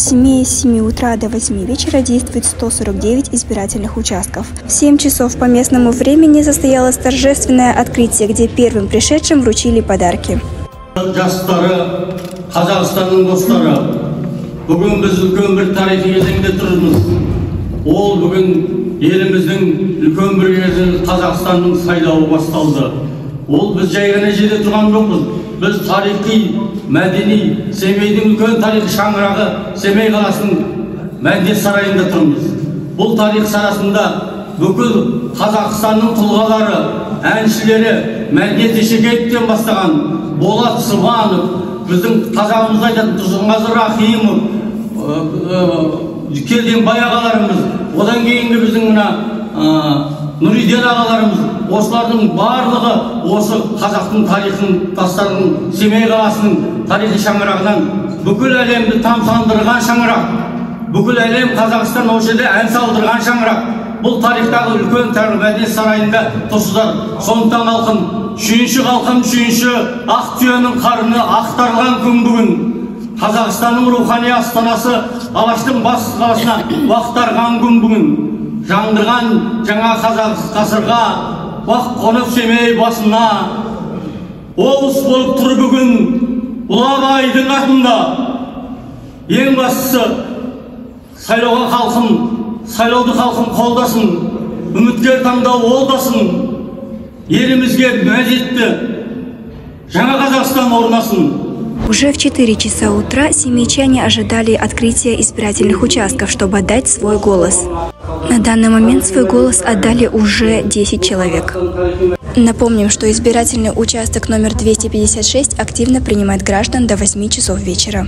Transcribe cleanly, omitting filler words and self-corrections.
7 утра до 8 вечера действует 149 избирательных участков. В 7 часов по местному времени состоялось торжественное открытие, где первым пришедшим вручили подарки. Бүгін біз үлкен бір тарихи кезеңде тұрмыз. Ол бүгін еліміздің үлкен бір кезеңі Қазақстанның сайлауы басталды. Ол біз жай ғана жерде тұрған жоқпыз. Біз тарихи, мәдени, Семейдің үлкен тарихи шаңырағы Семей қаласының Мәдениет сарайында тұрмыз. Бұл тарих сарасында бүкіл Қазақстанның тұлғалары, әншілері, Мәдениет Ешекеевтен бастаған Болат Сыбанов, біздің қазағымыз айтатын Тұрсынғазы Рахимов, келген бай ағаларымыз, одан кейінгі біздің Нұриден ағаларымыз, осылардың барлығы осы қазақтың тарихын, тастардың Семей қаласының тарихи шаңырағынан бүкіл әлемді тамсандырған шаңырақ, бүкіл әлем Қазақстан осы жерде ән салдырған шаңырақ. Бұл тарихтағы үлкен Мәдениет сарайында тұрсыздар. Сондықтан халқым, үшінші ақ түйенің қарыны ақтарылған күн бүгін. Қазақстанның рухани астанасы Алаштың бас қаласына уақтарған күн бүгін. Жаңдырған жаңа қазақ ғасырға уақ қонып Семей басына. Облыс болып тұр бүгін Ұлы Абайдың атында. Ең бастысы сайлауға халқым, сайлауды халқым қолдасын, үміткер таңдау олдасын, елімізге мәдениетті жаңа Қазақстан орнасын. Уже в 4 часа утра семейчане ожидали открытия избирательных участков, чтобы отдать свой голос. На данный момент свой голос отдали уже 10 человек. Напомним, что избирательный участок номер 256 активно принимает граждан до 8 часов вечера.